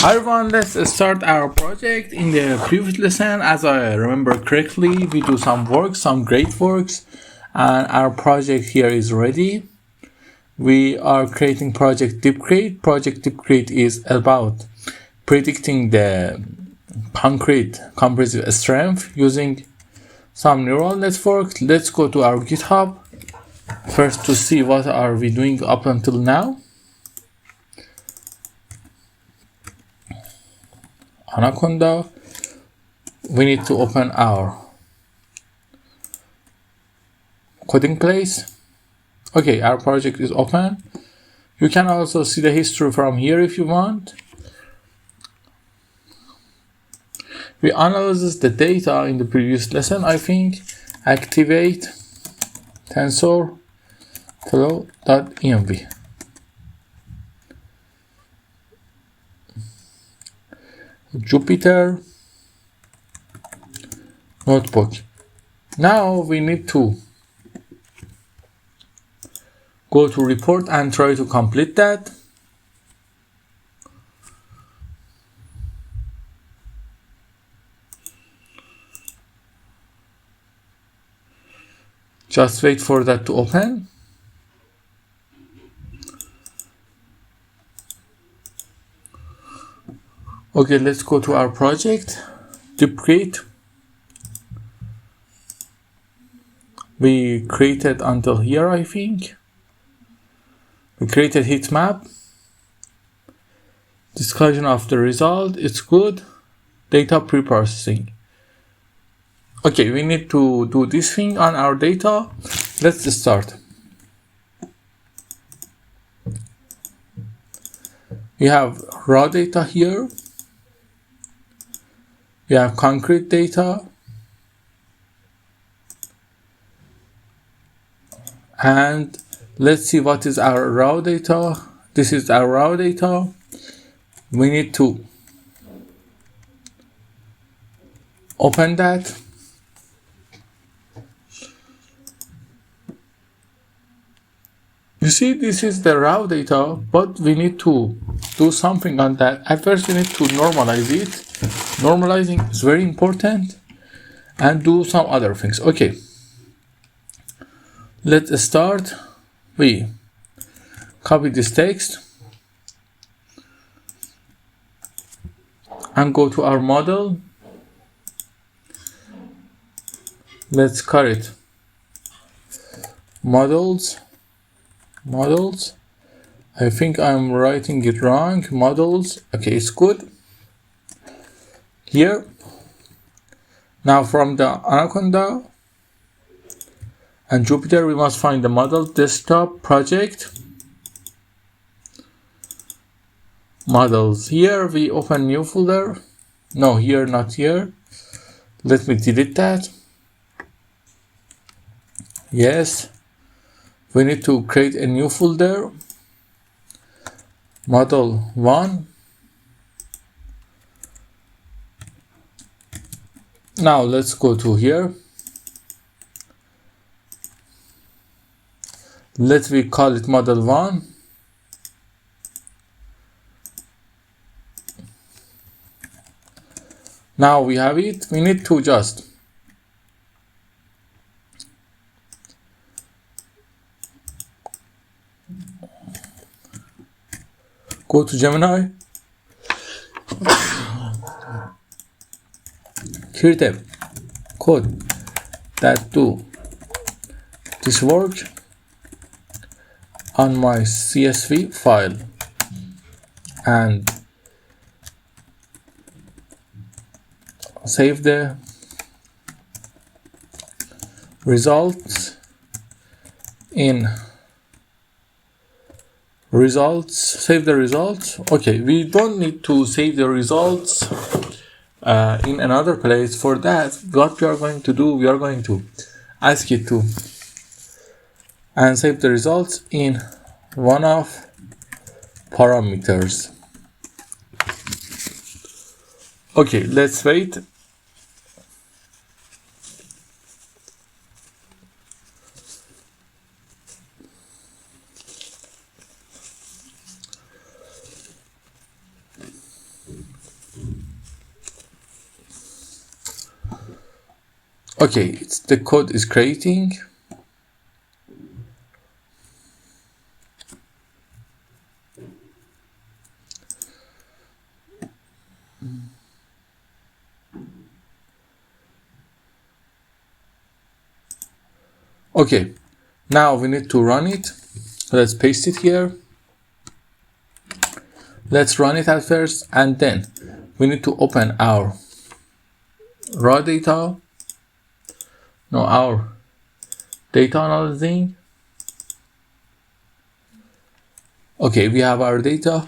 Hi everyone, let's start our project. In the previous lesson, as I remember correctly, we do some work, some great works, and our project here is ready. We are creating Project-DeepCrete. Project-DeepCrete is about predicting the concrete compressive strength using some neural network. Let's go to our GitHub first to see what are we doing up until now. Anaconda, we need to open our coding place. Okay, our project is open. You can also see the history from here if you want. We analyzed the data in the previous lesson, I think. Activate TensorFlow.env. Jupyter notebook. Now we need to go to report and try to complete that. Just wait for that to open. Okay, let's go to our project, DeepCrete. We created until here, I think. We created heatmap. Discussion of the result, it's good. Data preprocessing. Okay, we need to do this thing on our data. Let's start. We have raw data here. We have concrete data. And let's see what is our raw data. This is our raw data. We need to open that. You see, this is the raw data, but we need to do something on that. At first, we need to normalize it. Normalizing is very important, and do some other things. Okay. Let's start. We copy this text and go to our model. Let's call it models. I think I'm writing it wrong. Models. Okay, it's good. Here. Now from the Anaconda and Jupyter, we must find the model desktop project. Models. Here we open new folder. No, here, not here. Let me delete that. Yes. We need to create a new folder. Model 1. Now let's go to here. Let me call it model 1. Now we have it. We need to just go to Gemini. Create a code that do this work on my CSV file and save the results in results. Save the results. Okay, we don't need to save the results in another place. For that, what we are going to do, we are going to ask it to and save the results in one of parameters. Okay, let's wait. Okay, the code is creating. Okay, now we need to run it. Let's paste it here. Let's run it at first, and then we need to open our raw data. No, our data analyzing. Okay, we have our data.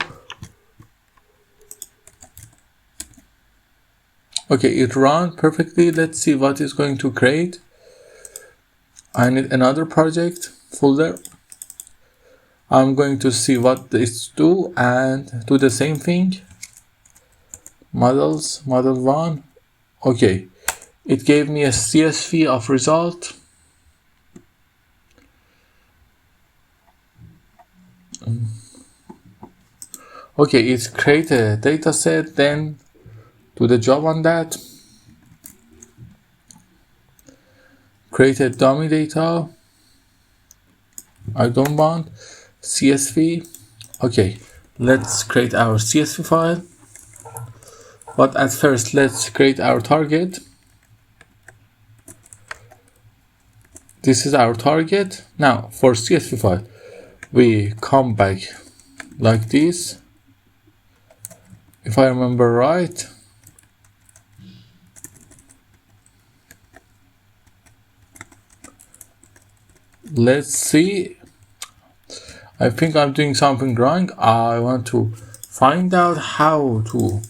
Okay, it ran perfectly. Let's see what it's going to create. I need another project folder. I'm going to see what it's do and do the same thing. Models, model 1. Okay, it gave me a CSV of result. Okay, it's create a data set, then do the job on that. Create a dummy data. I don't want CSV. Okay, let's create our CSV file. But at first, let's create our target. This is our target. Now, for CSV file, we come back like this. If I remember right. Let's see. I think I'm doing something wrong. I want to find out how to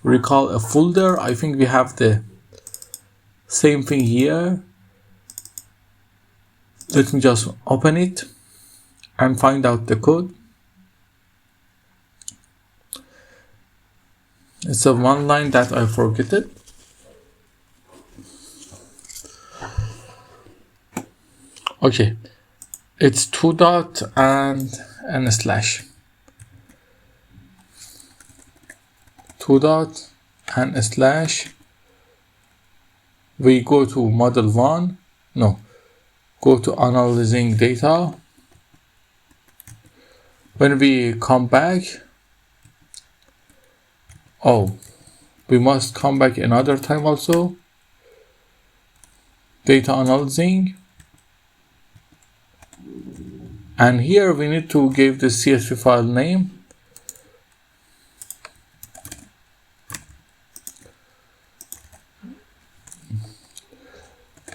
recall a folder. I think we have the same thing here. Let me just open it and find out the code. It's a one line that I forget it. Okay, it's 2 dot and a slash. 2 dot and a slash. We go to model 1. No, go to analyzing data. When we come back, we must come back another time also. Data analyzing. And here we need to give the CSV file name.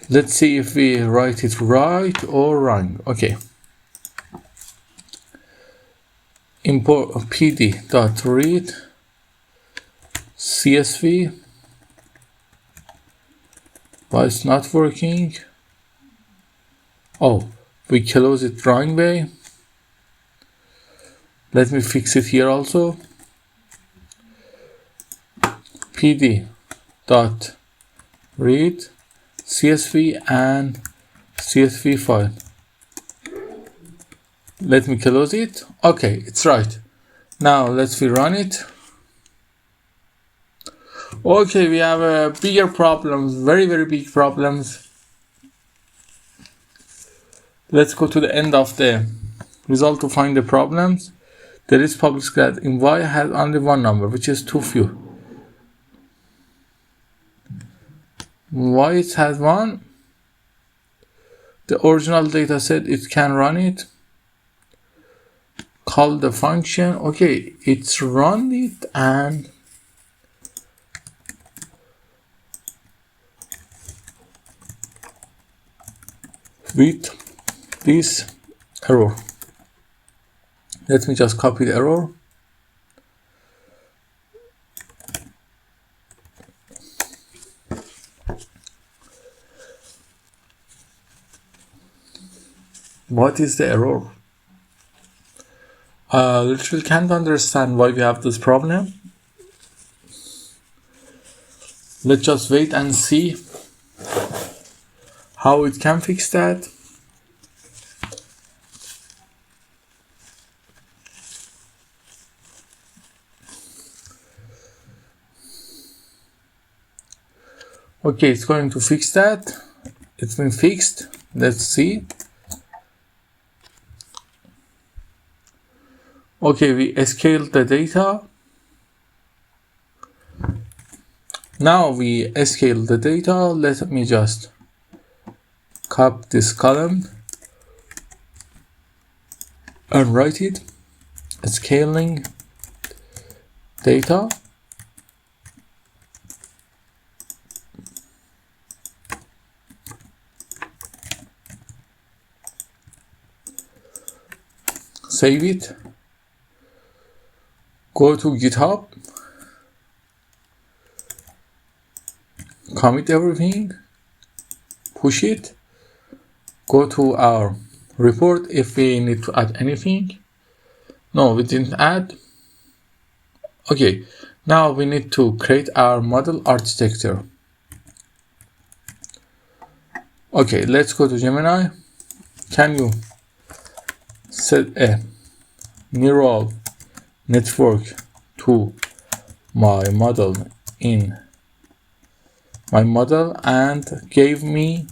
Let's see if we write it right or wrong. Okay. Import pd.read CSV. Why it's not working? Oh, we close it wrong way. Let me fix it here also. pd.read CSV and CSV file. Let me close it. Okay, it's right. Now let's rerun it. Okay, we have bigger problems, very big problems. Let's go to the end of the result to find the problems. There is public that in Y has only one number, which is too few. Why it has one? The original data set, it can run it. Call the function. Okay, it's run it and with this error. Let me just copy the error. What is the error? Literally can't understand why we have this problem. Let's just wait and see how it can fix that. Okay, it's going to fix that. It's been fixed. Let's see. Okay, we scaled the data. Now we scale the data. Let me just copy this column and write it. Scaling data. Save it. Go to GitHub. Commit everything. Push it. Go to our report if we need to add anything. No, we didn't add. Okay, now we need to create our model architecture. Okay, let's go to Gemini. Can you set a neural network to my model in my model and gave me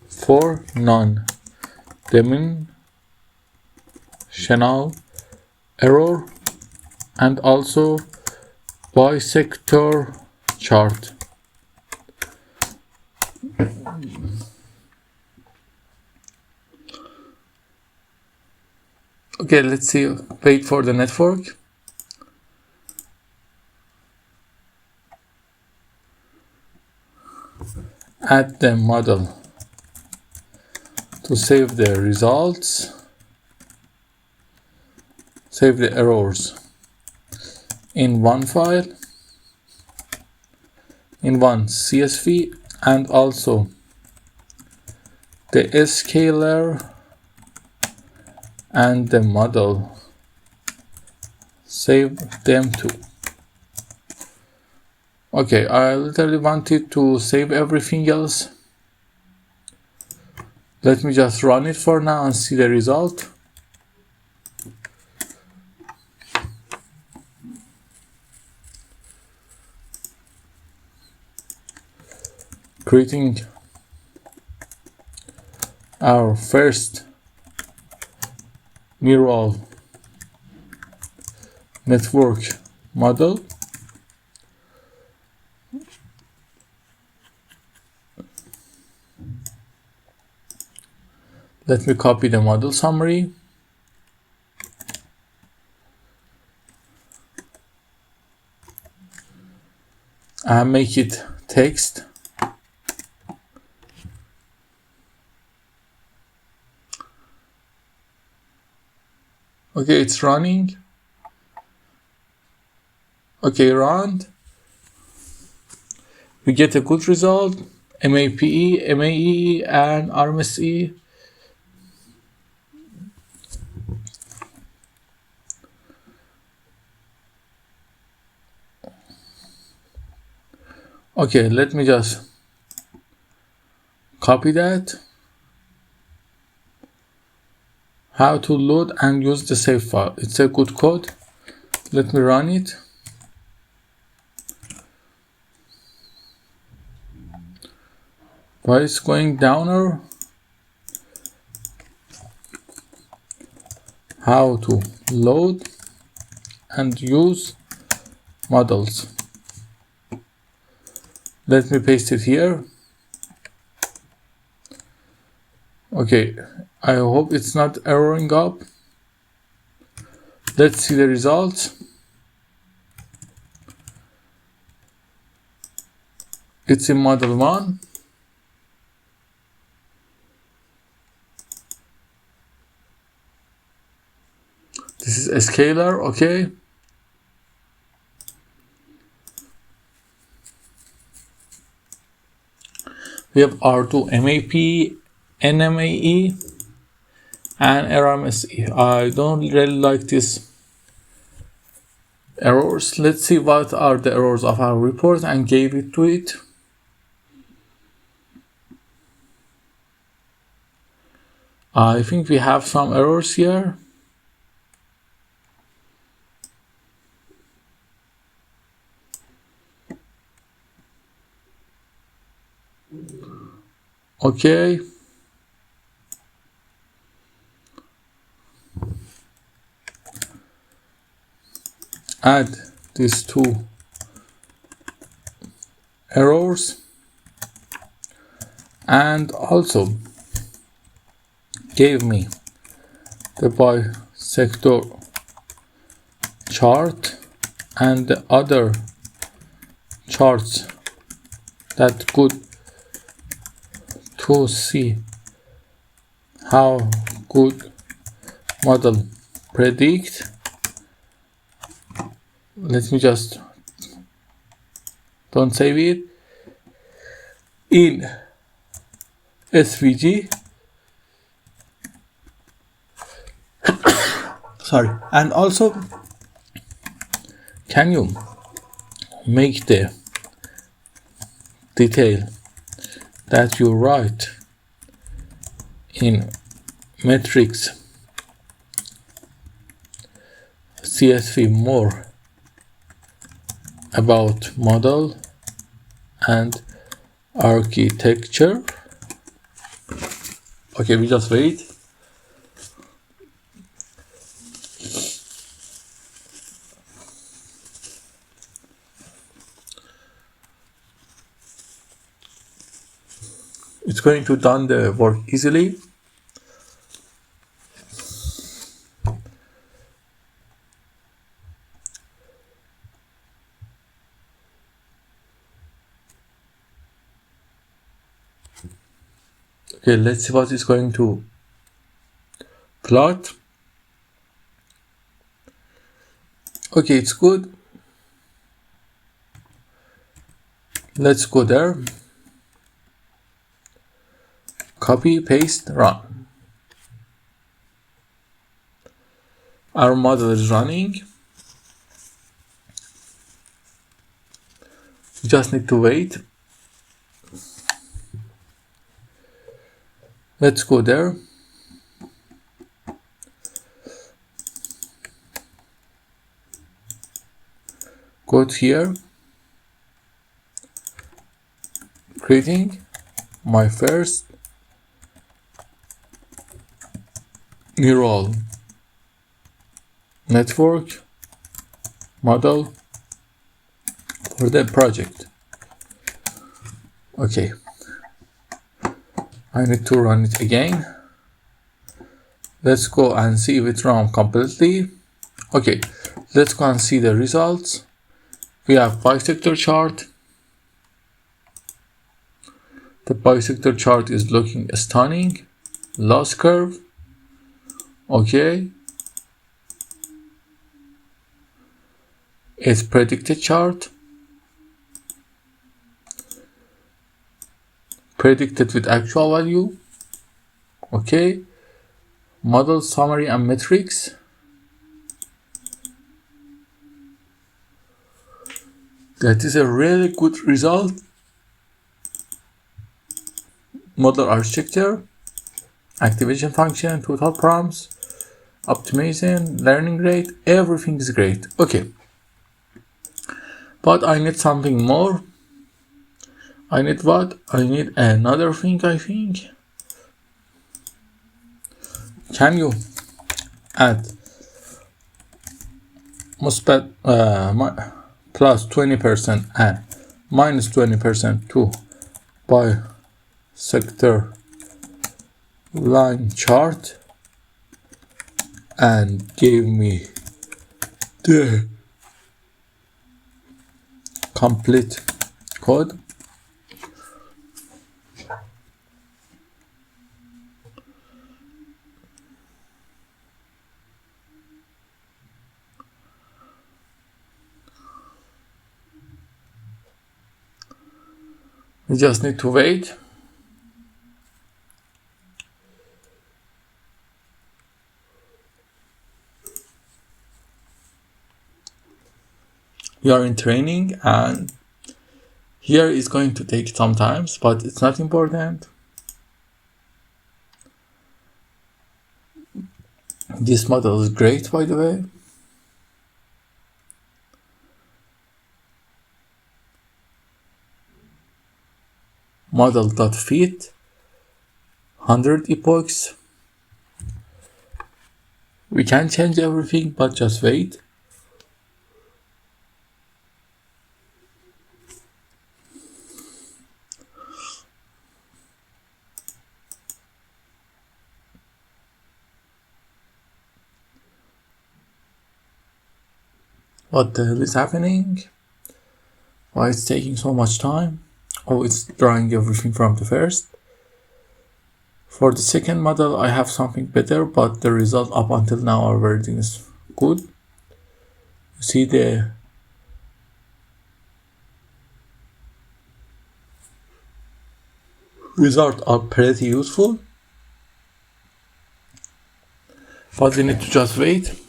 4 non-dimensional error and also bisector chart. Okay, let's see. Wait for the network. Add the model to save the results. Save the errors in one file, in one CSV, and also the scaler and the model. Save them too. Okay, I literally wanted to save everything else. Let me just run it for now and see the result. Creating our first neural network model. Let me copy the model summary. And make it text. Okay, it's running. Okay, run. We get a good result. MAPE, MAE, and RMSE. Okay, let me just copy that. How to load and use the save file. It's a good code. Let me run it. Why it's going downer? How to load and use models. Let me paste it here. Okay, I hope it's not erroring up. Let's see the results. It's in model 1. This is a scalar, okay. We have R2 MAP, NMAE, and RMSE. I don't really like these errors. Let's see what are the errors of our report and gave it to it. I think we have some errors here. Okay. Add these two errors and also gave me the bisector chart and the other charts that could to see how good model predict. Let me just don't save it in SVG. Sorry. And also, can you make the detail that you write in metrics CSV more about model and architecture? Okay, we just wait. It's going to done the work easily. Okay, let's see what it's going to plot. Okay, it's good. Let's go there. Copy, paste, run. Our model is running. We just need to wait. Let's go there. Go to here. Creating my first neural network model for the project. Okay. I need to run it again. Let's go and see if it runs completely. Okay, let's go and see the results. We have bisector chart. The bisector chart is looking stunning. Loss curve. Okay. It's predicted chart. Predicted with actual value. Okay. Model summary and metrics. That is a really good result. Model architecture, activation function, total prompts, optimization, learning rate, everything is great. Okay. But I need something more. I need what? I need another thing, I think. Can you add plus 20% and minus 20% to bisector line chart and give me the complete code? We just need to wait. We are in training and here is going to take some time, but it's not important. This model is great, by the way. Model.fit 100 epochs. We can change everything, but just wait. What the hell is happening? Why it's taking so much time? Oh, it's drawing everything from the first. For the second model, I have something better, but the result up until now are everything is good. You see the results are pretty useful, but we need to just wait.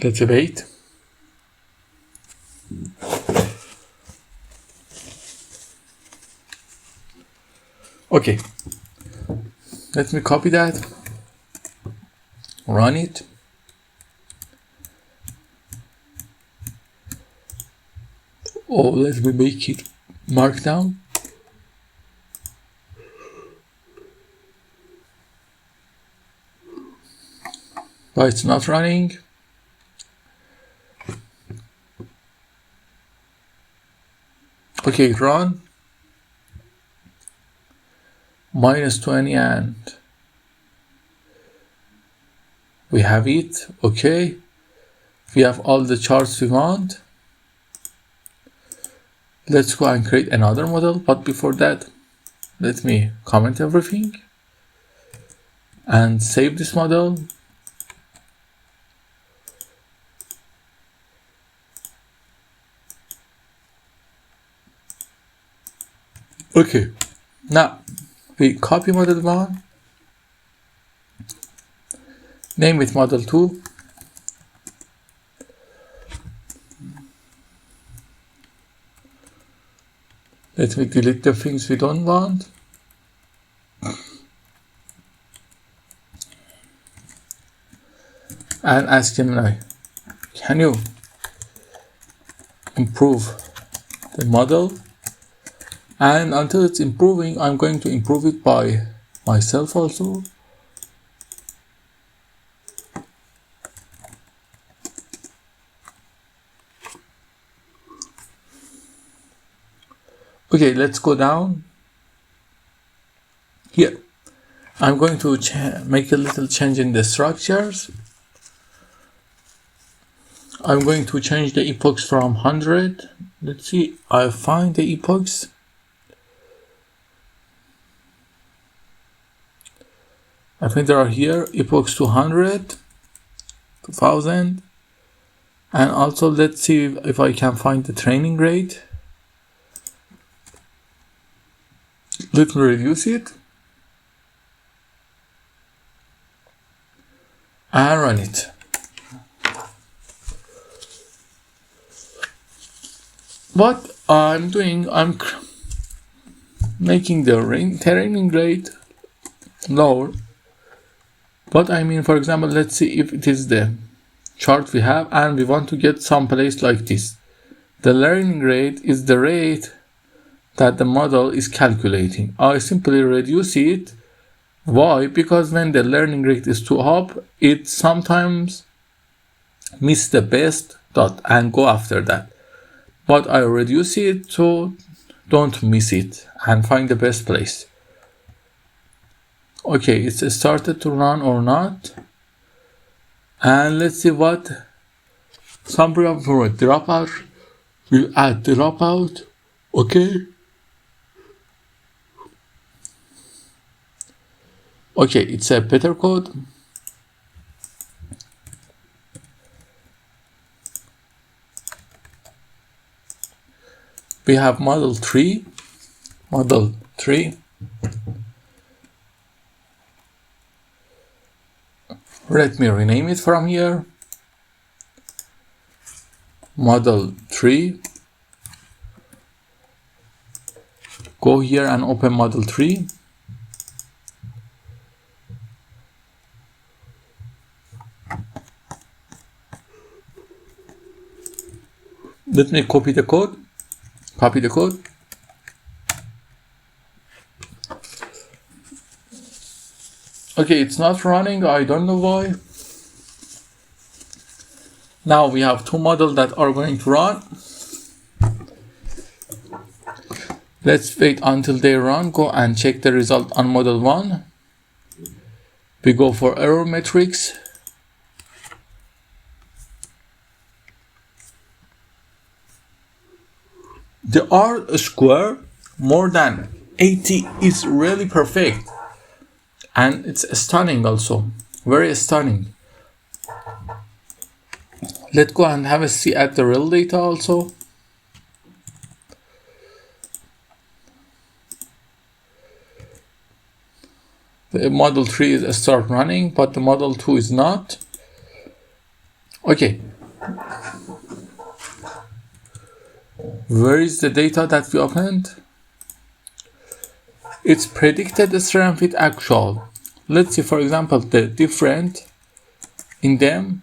Let's wait. Okay, let me copy that, run it. Oh, let me make it markdown. But it's not running. Okay, run. -20 and we have it. Okay, we have all the charts we want. Let's go and create another model, but before that, let me comment everything and save this model. Okay, now we copy model 1, name it model 2, let me delete the things we don't want. And ask Gemini, can you improve the model? And until it's improving, I'm going to improve it by myself also. Okay, let's go down. Here, I'm going to make a little change in the structures. I'm going to change the epochs from 100. Let's see, I find the epochs. I think there are here epochs 200, 2000, and also let's see if I can find the training rate. Let me reduce it and run it. What I'm doing, I'm making the training rate lower. But I mean, for example, let's see if it is the chart we have and we want to get some place like this. The learning rate is the rate that the model is calculating. I simply reduce it. Why? Because when the learning rate is too up, it sometimes miss the best dot and go after that. But I reduce it so don't miss it and find the best place. Okay, it's started to run or not. And let's see what some program for a dropout. We'll add dropout. Okay. Okay, it's a better code. We have model 3. Let me rename it from here. Model 3. Go here and open model 3. Let me copy the code. Copy the code. Okay, it's not running. I don't know why. Now we have two models that are going to run. Let's wait until they run. Go and check the result on model 1. We go for error metrics. The R square more than 80 is really perfect. And it's stunning also. Very stunning. Let's go and have a see at the real data also. The model 3 is start running, but the model 2 is not. Okay. Where is the data that we opened? It's predicted strength with actual. Let's see, for example, the different in them.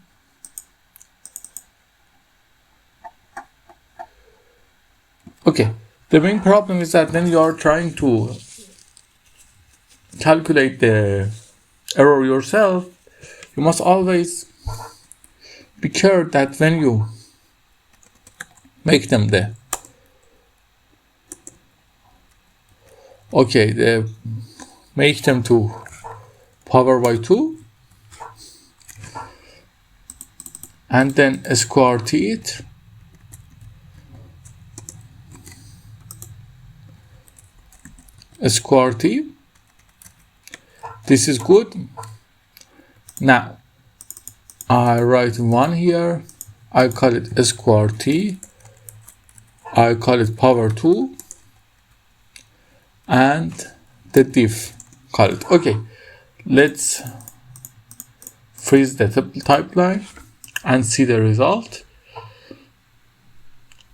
Okay, the main problem is that when you are trying to calculate the error yourself, you must always be careful that when you make them there. Okay, make them to power by 2 and then square it. Square t. This is good. Now I write 1 here. I call it square t. I call it power 2 and the diff call it. Okay, let's freeze the pipeline and see the result.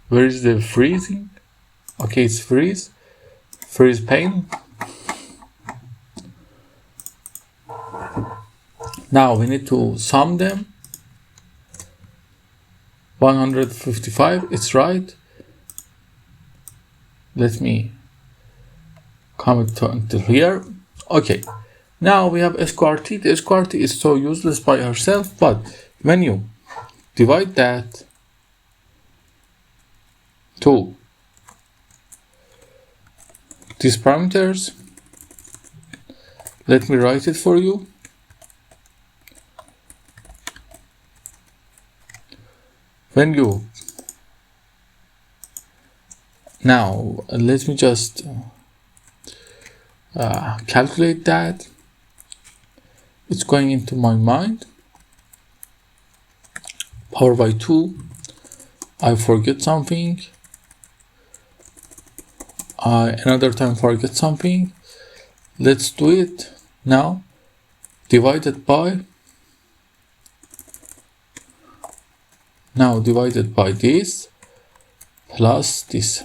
Where is the freezing? Okay, it's freeze pane. Now we need to sum them. 155, it's right. Let me come until here. Okay, now we have square t. The square t is so useless by herself, but when you divide that to these parameters, let me write it for you. When you now let me just calculate that. It's going into my mind. Power by 2. I forget something. I another time forget something. Let's do it now. Divided by. Now divided by this plus this.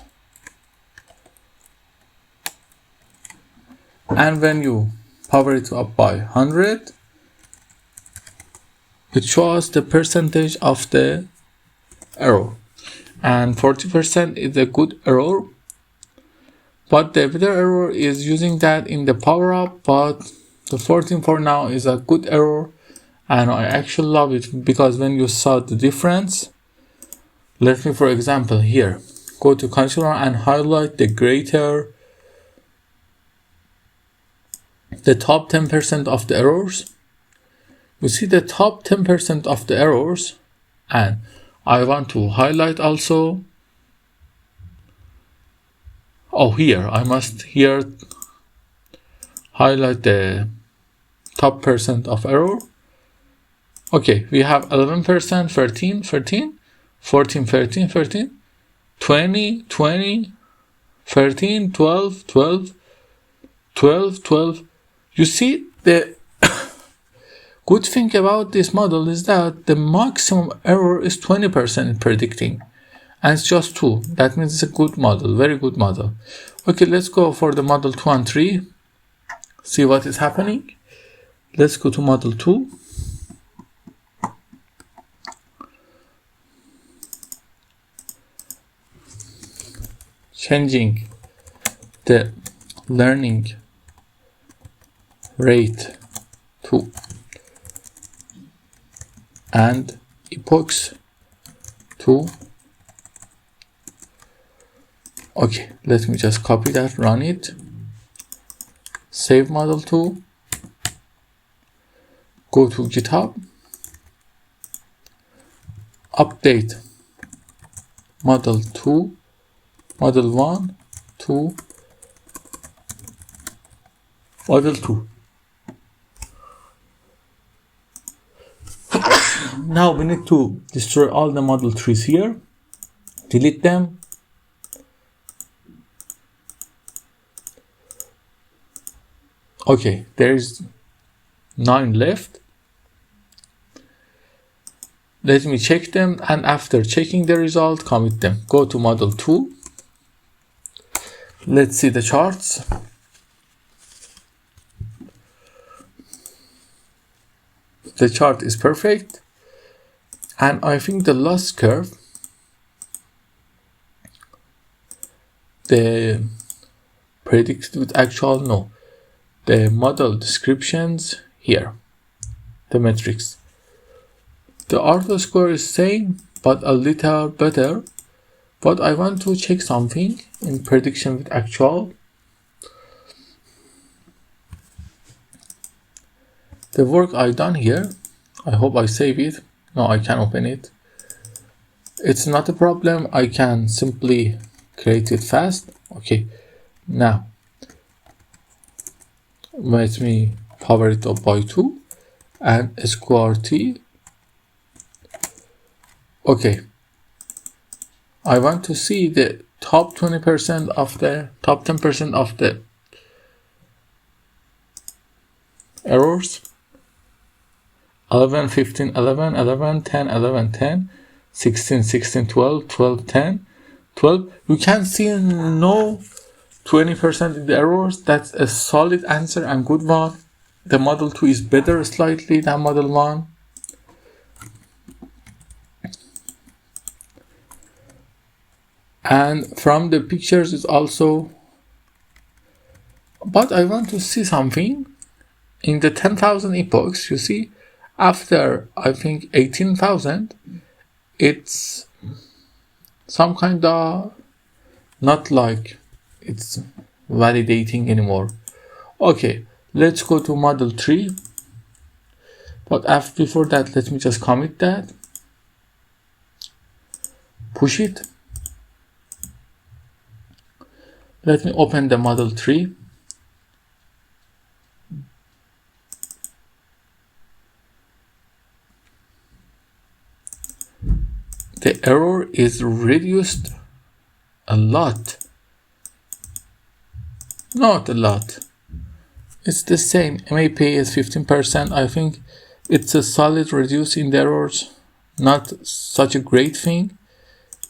And when you power it up by 100, it shows the percentage of the error. And 40% is a good error. But the better error is using that in the power up, but the 14 for now is a good error. And I actually love it because when you saw the difference, let me, for example, here, go to controller and highlight the top 10% of the errors. You see the top 10% of the errors, and I want to highlight also. Oh, here, I must here highlight the top percent of error. Okay, we have 11%, 13, 14, 13, 20, 13, 12, 12. You see, the good thing about this model is that the maximum error is 20% in predicting. And it's just 2. That means it's a good model, very good model. Okay, let's go for the model 2 and 3. See what is happening. Let's go to model 2. changing the learning rate to and epochs to. Okay, let me just copy that, run it, save model 2, go to GitHub, update model 2, model 1 to model 2. Now we need to destroy all the model 3s here, delete them. Okay, there's 9 left. Let me check them, and after checking the result, commit them. Go to model 2. Let's see the charts. The chart is perfect, and I think the loss curve, the predicted with actual, no, the model descriptions here, the metrics. The auto score is same, but a little better. But I want to check something in prediction with actual. The work I done here, I hope I save it. No, I can open it. It's not a problem. I can simply create it fast. Okay, now let me power it up by 2 and sqrt. Okay, I want to see the top 20% of the top 10% of the errors. 11, 15, 11, 11, 10, 11, 10, 16, 16, 12, 12, 10, 12. You can see no 20% in the errors. That's a solid answer and good one. The model 2 is better slightly than model 1. And from the pictures is also, but I want to see something in the 10,000 epochs. You see, after I think 18,000, it's some kind of not like it's validating anymore. Okay, let's go to model 3. But before that, let me just commit that, push it. Let me open the model 3. The error is reduced a lot. Not a lot. It's the same. MAP is 15%. I think it's a solid reduce in the errors. Not such a great thing.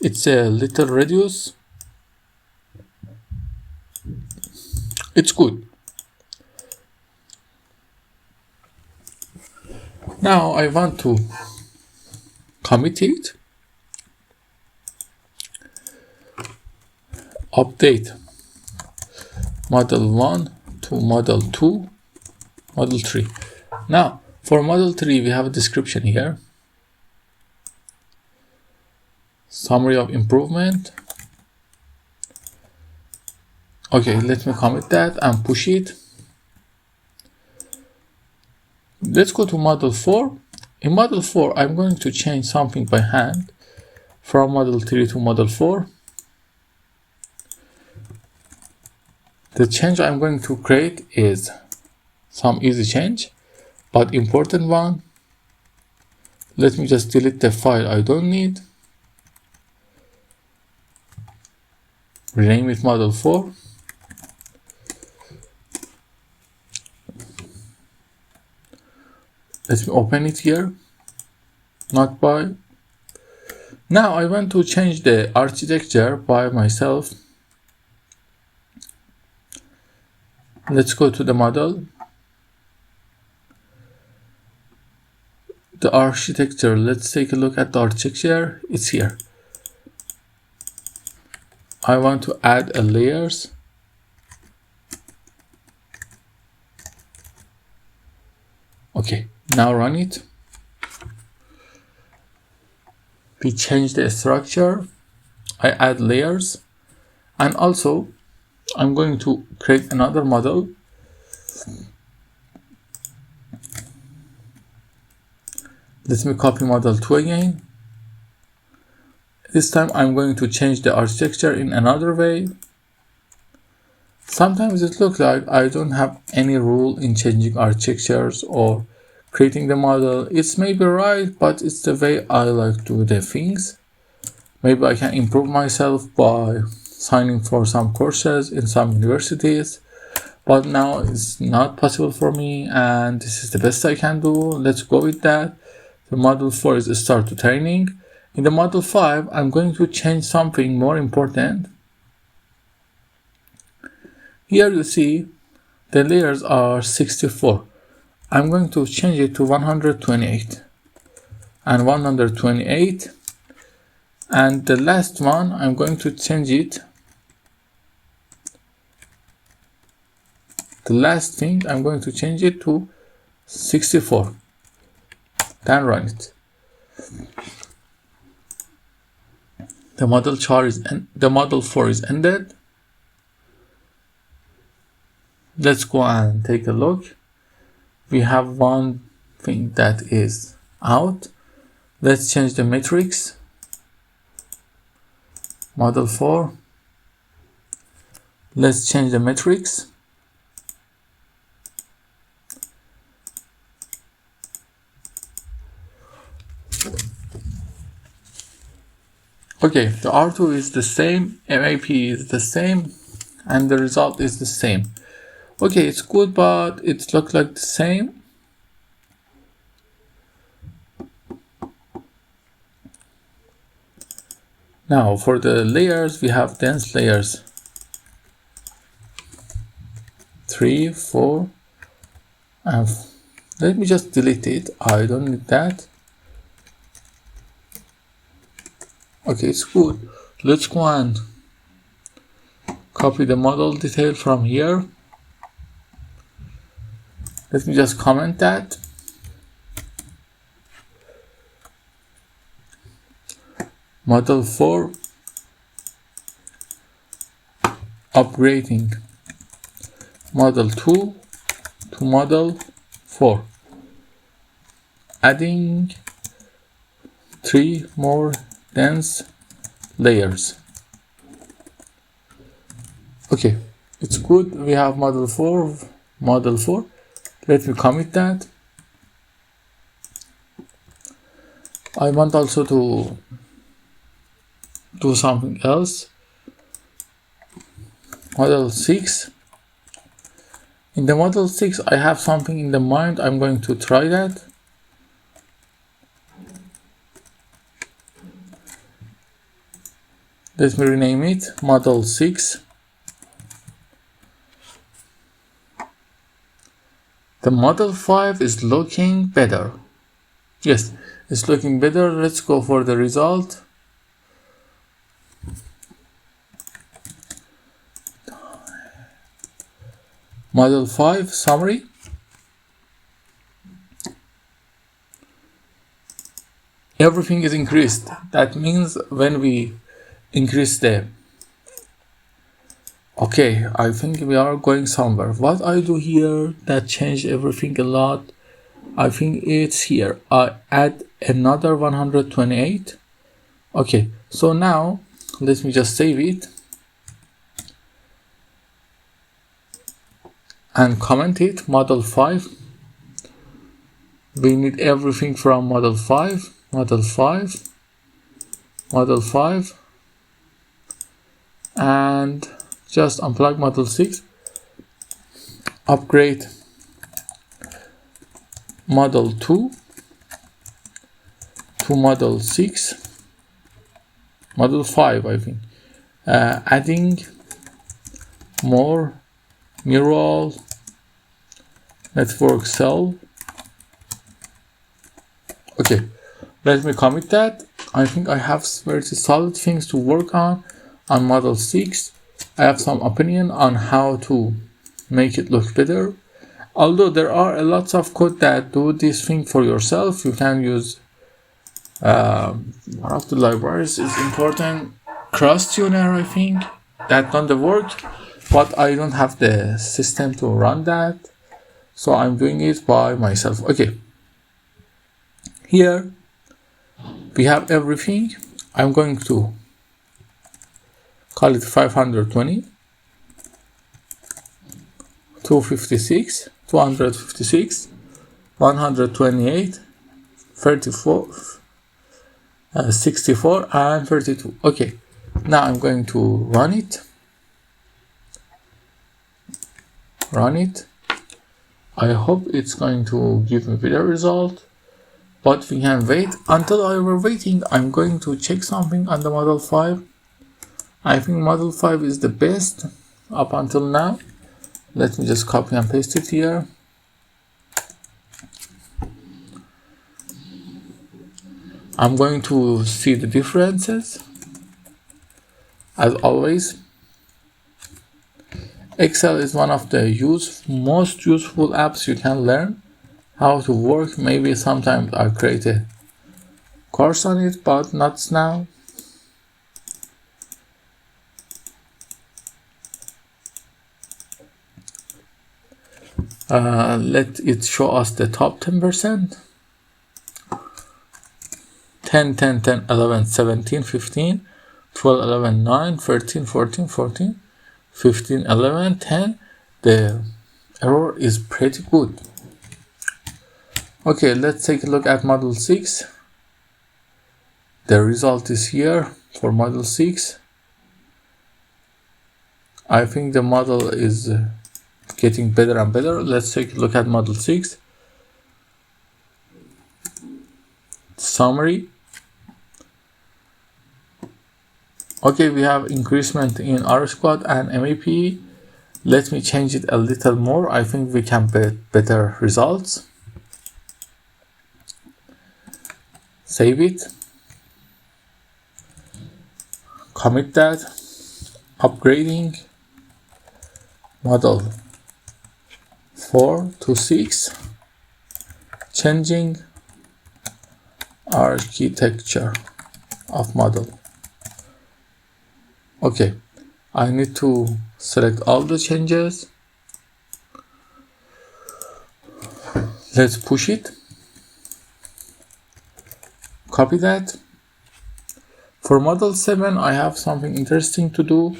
It's a little reduce. It's good. Now I want to commit it, update model 1 to model 2, model 3. Now for model 3 we have a description here, summary of improvement. Okay, let me commit that and push it. Let's go to model 4. In model 4, I'm going to change something by hand from model 3 to model 4. The change I'm going to create is some easy change, but important one. Let me just delete the file I don't need. Rename it model 4. Let me open it here. Not by. Now I want to change the architecture by myself. Let's go to the model. The architecture, let's take a look at the architecture. It's here. I want to add a layers. Okay, now run it. We change the structure. I add layers, and also I'm going to create another model. Let me copy model 2 again. This time I'm going to change the architecture in another way. Sometimes it looks like I don't have any rule in changing architectures or creating the model. It's maybe right, but it's the way I like to do the things. Maybe I can improve myself by signing for some courses in some universities, but now it's not possible for me, and this is the best I can do. Let's go with that. The model 4 is start to training. In the model 5, I'm going to change something more important. Here you see the layers are 64. I'm going to change it to 128 and 128, and the last one I'm going to change it. The last thing I'm going to change it to 64. Then run it. The model 4 is ended. Let's go and take a look. We have one thing that is out. Let's change the metrics. Model 4. Let's change the metrics. Okay, the R2 is the same, MAP is the same, and the result is the same. Okay, it's good, but it looks like the same. Now for the layers, we have dense layers 3, 4, and let me just delete it. I don't need that. Okay, it's good. Let's go and copy the model detail from here. Let me just comment that. Model 4 upgrading model 2 to model 4, adding 3 more dense layers. Okay, it's good. We have model 4. Let me commit that. I want also to do something else. Model 6. In the model 6, I have something in the mind. I'm going to try that. Let me rename it model 6. The model 5 is looking better. Yes, it's looking better. Let's go for the result. Model 5 summary. Everything is increased. That means when we increase the... Okay, I think we are going somewhere. What I do here that changed everything a lot, I think it's here. I add another 128. Okay, so now let me just save it and comment it. Model 5. We need everything from model 5, model 5, model 5, and just unplug model 6, upgrade model 2 to model 6, model 5, I think, adding more neural network cell. Okay, let me commit that. I think I have very solid things to work on. on model 6. I have some opinion on how to make it look better. Although there are a lots of code that do this thing for yourself, you can use one of the libraries is important, cross tuner, I think, that done the work, but I don't have the system to run that, so I'm doing it by myself. Okay, here we have everything. I'm going to call it 520, 256, 256, 128, 34, 64 and 32. Okay, now I'm going to run it. I hope it's going to give me better result, but we can wait. Until I were waiting, I'm going to check something on the model 5. I think model 5 is the best up until now. Let me just copy and paste it here. I'm going to see the differences. As always, Excel is one of the most useful apps you can learn how to work. Maybe sometimes I create a course on it, but not now. Let it show us the top 10%. 10, 10, 10, 11, 17, 15, 12, 11, 9, 13, 14, 14, 15, 11, 10. The error is pretty good. Okay, let's take a look at model 6. The result is here for model 6. I think the model is getting better and better. Let's take a look at model 6. Summary. Okay, we have increasement in R squad and MAP. Let me change it a little more. I think we can get better results. Save it. Commit that. Upgrading. Model 4 to 6. Changing architecture of model. Okay, I need to select all the changes. Let's push it. Copy that. For model 7, I have something interesting to do.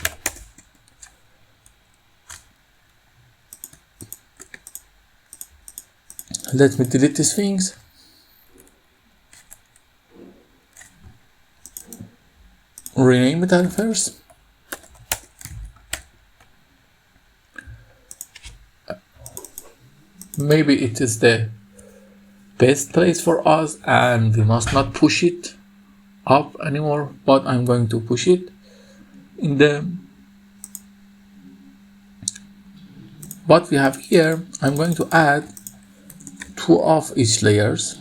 Let me delete these things. Rename it at first. Maybe it is the best place for us and we must not push it up anymore, but I'm going to push it in the what we have here. I'm going to add 2 of each layers.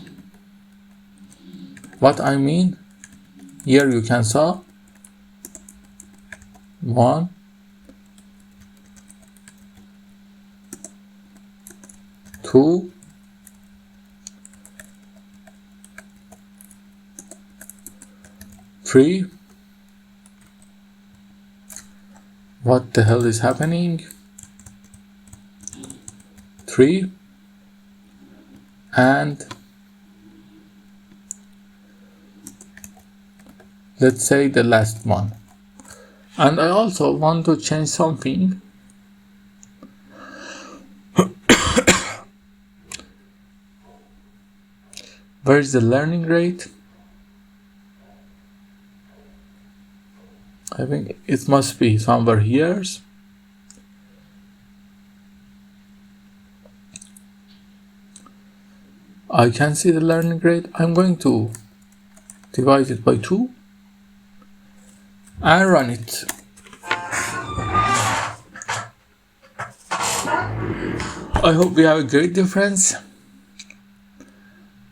What I mean, here you can saw 1, 2, 3. What the hell is happening? 3 and let's say the last one. And I also want to change something. Where is the learning rate? I think it must be somewhere here. I can see the learning rate. I'm going to divide it by 2 and run it. I hope we have a great difference.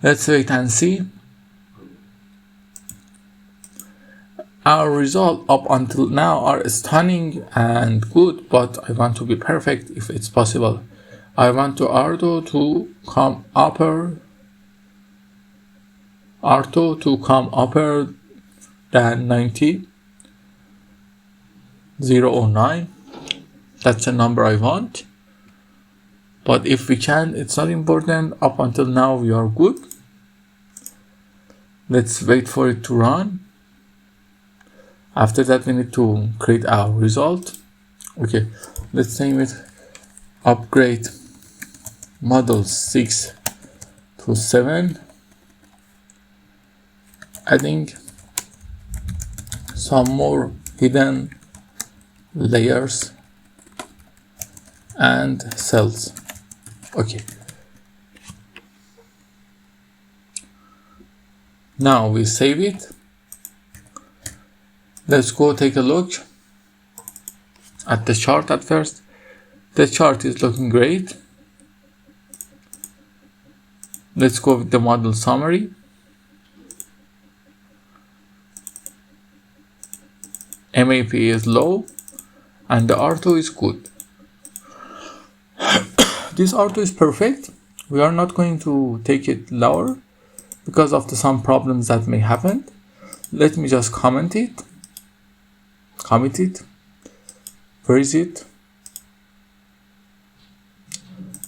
Let's wait and see. Our results up until now are stunning and good, but I want to be perfect if it's possible. I want to Arto to come upper than 90, 0 or 9. That's the number I want. But if we can, it's not important. Up until now, we are good. Let's wait for it to run. After that, we need to create our result. Okay, let's name it upgrade model 6 to 7, adding some more hidden layers and cells. Okay, now we save it. Let's go take a look at the chart at first. The chart is looking great. Let's go with the model summary. MAP is low and the R2 is good. This R2 is perfect. We are not going to take it lower because of some problems that may happen. Let me just commit it. Where is it?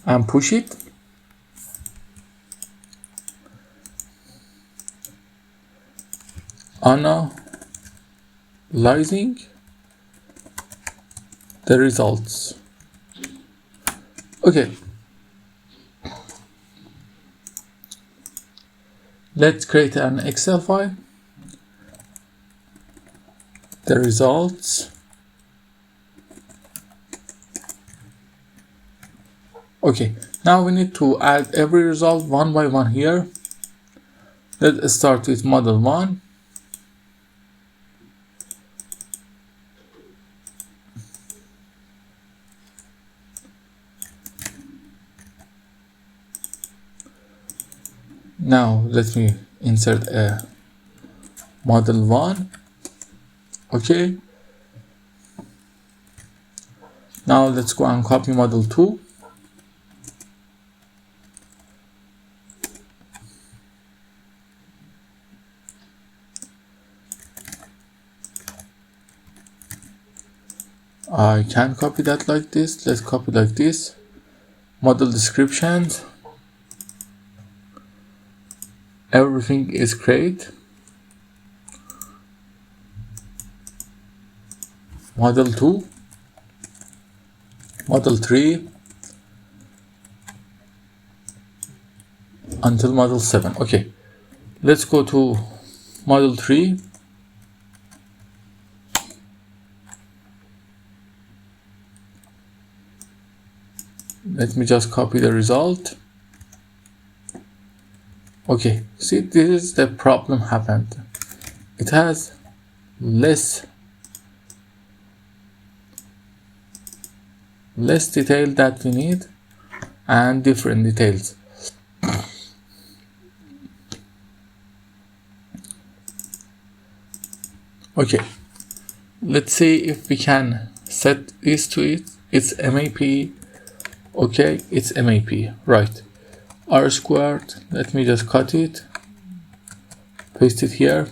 And push it. Analyzing the results. Okay. Let's create an Excel file. The results. Okay, now we need to add every result one by one here. Let's start with model 1. Now let me insert a model 1. Okay. Now let's go and copy model 2. I can't copy that like this. Let's copy like this. Model descriptions. Everything is great. Model 2, model 3, until model 7. Okay, let's go to model 3. Let me just copy the result. Okay, see, this is the problem happened. It has less detail that we need and different details. Okay, let's see if we can set this to it. It's MAP. Okay, it's MAP, right. R squared, let me just cut it, paste it here.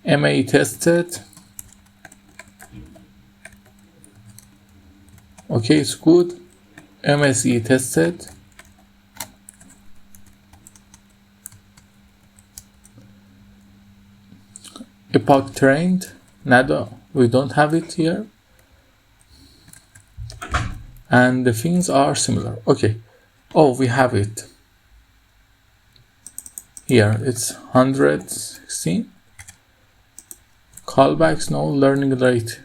MA tested. Okay, it's good. MSE tested. Epoch trained. Nada, we don't have it here. And the things are similar. Okay. Oh, we have it. Here, it's 116. Callbacks, no. Learning rate.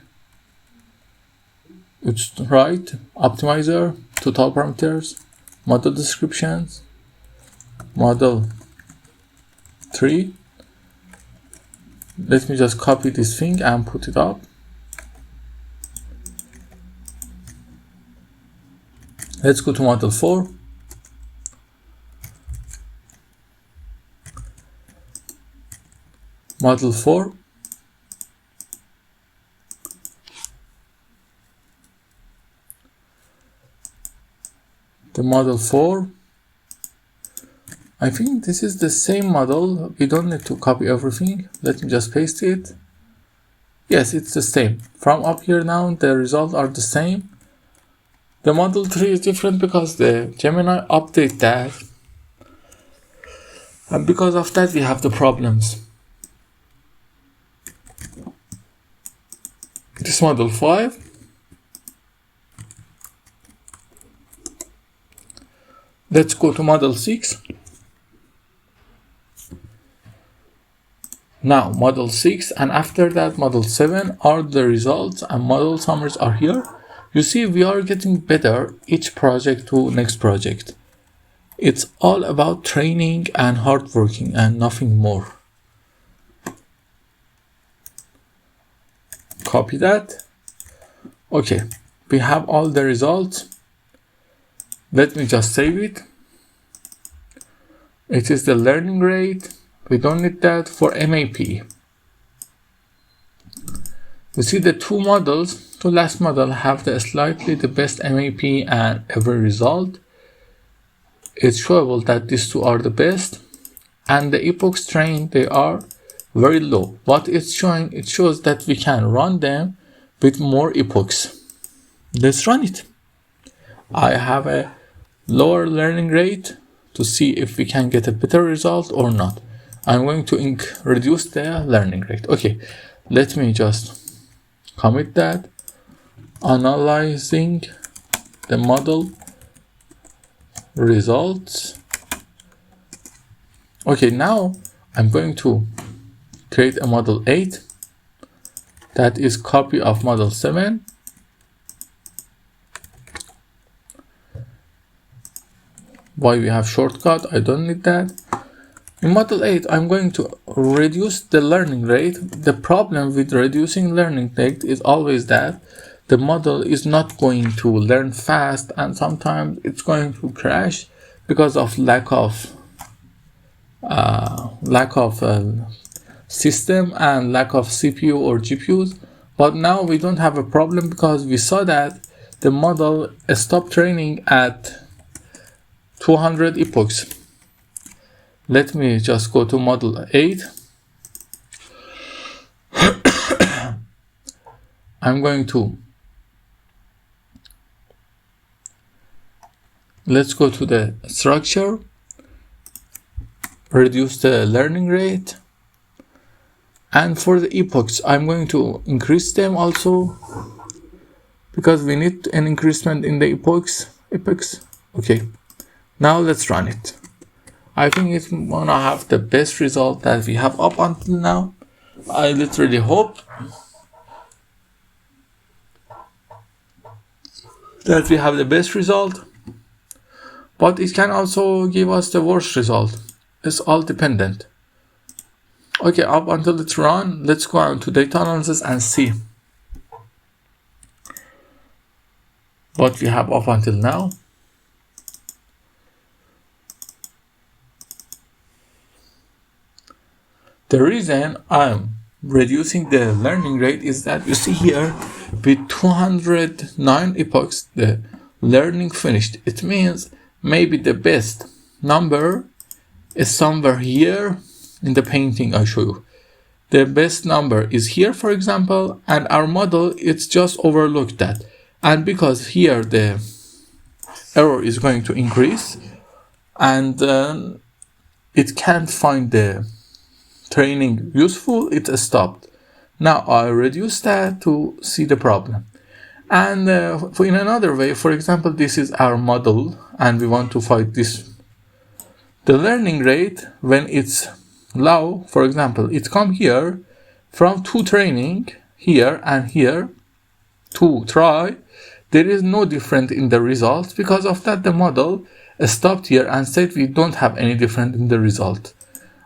It's right. Optimizer, total parameters, model descriptions, model 3. Let me just copy this thing and put it up. Let's go to model 4. model 4. The model 4. I think this is the same model. We don't need to copy everything. Let me just paste it. Yes, it's the same. From up here now, the results are the same. The model 3 is different because the Gemini update that. And because of that, we have the problems. This model 5. Let's go to model 6. Now model 6 and after that model 7 are the results and model summaries are here. You see we are getting better each project to next project. It's all about training and hard working and nothing more. Copy that. Okay, we have all the results. Let me just save it. It is the learning rate. We don't need that for MAP. You see the two last model have slightly the best MAP and every result. It's showable that these two are the best. And the epochs trained, they are very low. What it's showing, it shows that we can run them with more epochs. Let's run it. I have a lower learning rate to see if we can get a better result or not. I'm going to reduce the learning rate. Okay, let me just commit that. Analyzing the model results. Okay, now I'm going to create a model 8 that is copy of model 7. Why we have shortcut? I don't need that. In model 8, I'm going to reduce the learning rate. The problem with reducing learning rate is always that the model is not going to learn fast and sometimes it's going to crash because of lack of system and lack of CPU or GPUs. But now we don't have a problem because we saw that the model stopped training at 200 epochs. Let me just go to model 8. I'm going to let's go to the structure, reduce the learning rate, and for the epochs I'm going to increase them also because we need an increasement in the epochs. Okay, now let's run it. I think it's gonna have the best result that we have up until now. I literally hope that we have the best result, but it can also give us the worst result. It's all dependent. Okay, up until it's run, let's go on to data analysis and see what we have up until now. The reason I'm reducing the learning rate is that you see here with 209 epochs, the learning finished. It means maybe the best number is somewhere here in the painting I show you. The best number is here, for example, and our model, it's just overlooked that. And because here the error is going to increase and it can't find the training useful, it stopped. Now I reduce that to see the problem. And in another way, for example, this is our model and we want to find this. The learning rate when it's low, for example, it come here from to training here and here to try. There is no difference in the results. Because of that, the model stopped here and said we don't have any difference in the result.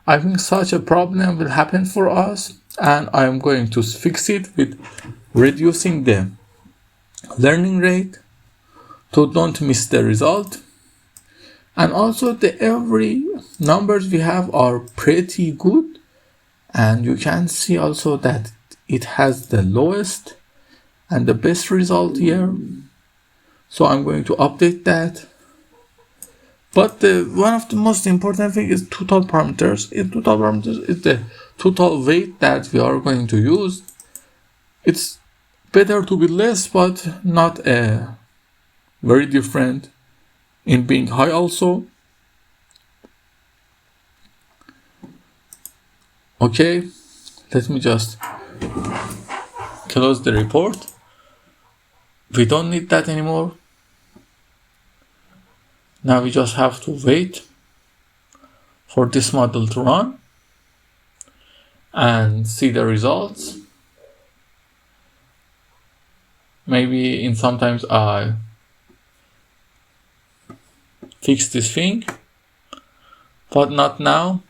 I think such a problem will happen for us, and I am going to fix it with reducing the learning rate to don't miss the result. And also the every numbers we have are pretty good, And you can see also that it has the lowest and the best result here. So I'm going to update that. But one of the most important thing is total parameters. Total parameters is the total weight that we are going to use. It's better to be less, but not very different in being high also. Okay, let me just close the report. We don't need that anymore. Now we just have to wait for this model to run and see the results. Maybe in sometimes I fix this thing, but not now.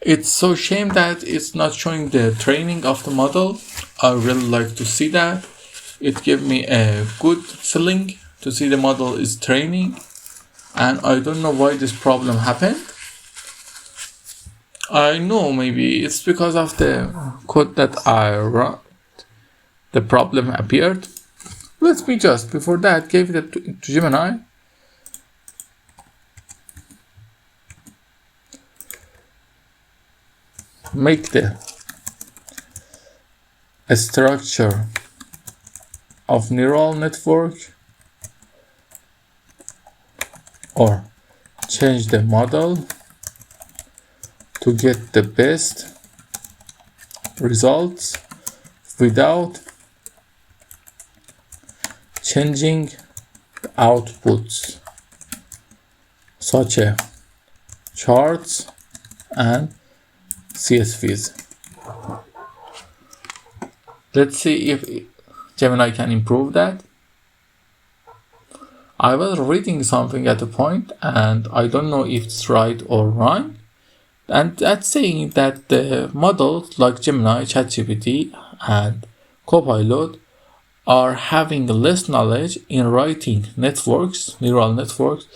It's so shame that it's not showing the training of the model. I really like to see that. It gave me a good feeling to see the model is training, and I don't know why this problem happened. I know maybe it's because of the code that I wrote. The problem appeared. Let me just, before that, give it to Gemini. Make the structure of neural network, or change the model to get the best results without changing the outputs, such as charts and CSVs. Let's see if Gemini can improve that. I was reading something at a point and I don't know if it's right or wrong. And that's saying that the models like Gemini, ChatGPT and Copilot are having less knowledge in writing networks, neural networks,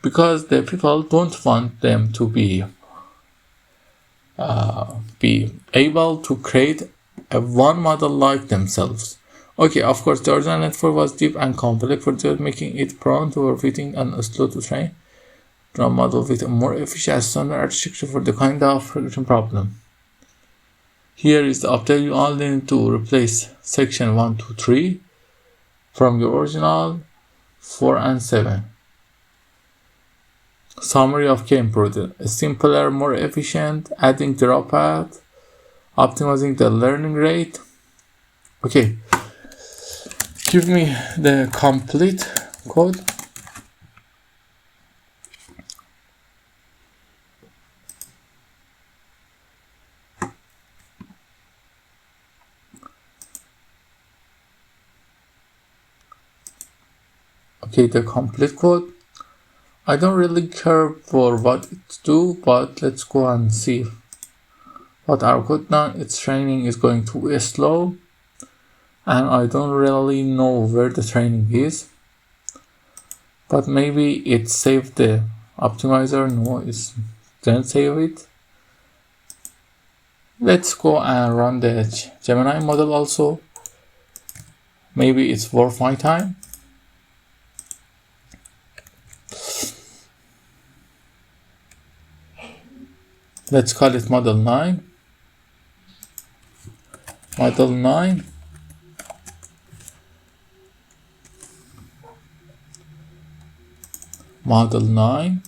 because the people don't want them to be able to create a one model like themselves. Okay, of course, the original network was deep and complex for that, making it prone to overfitting and slow to train. Draw model with a more efficient standard architecture for the kind of regression problem. Here is the update. You only need to replace section 1 to 3 from your original 4 and 7. Summary of key improvement: simpler, more efficient, adding dropout, optimizing the learning rate. Okay, give me the complete code. Okay, the complete code. I don't really care for what it do, but let's go and see what our code done. Its training is going too slow, and I don't really know where the training is. But maybe it saved the optimizer. No, it didn't save it. Let's go and run the Gemini model also. Maybe it's worth my time. Let's call it model 9. Model 9. Model 9.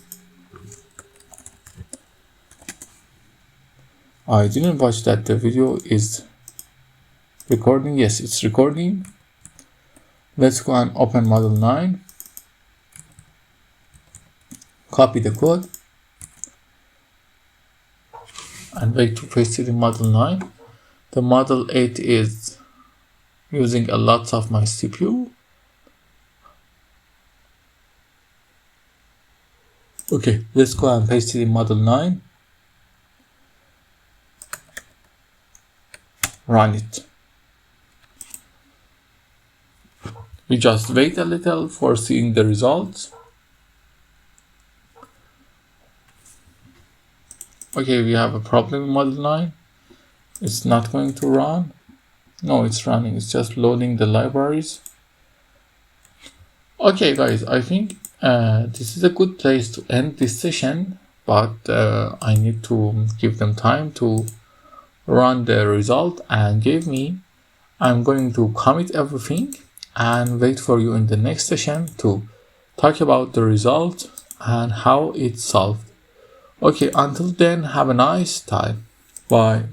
I didn't watch that the video is recording. Yes, it's recording. Let's go and open model 9. Copy the code and wait to paste it in model 9. The model 8 is using a lot of my CPU. Okay, let's go and paste it in model 9. Run it. We just wait a little for seeing the results. Okay, we have a problem in Model 9. It's not going to run. No, it's running. It's just loading the libraries. Okay, guys, I think this is a good place to end this session, but I need to give them time to run the result and give me. I'm going to commit everything and wait for you in the next session to talk about the result and how it's solved. Okay, until then, have a nice time. Bye.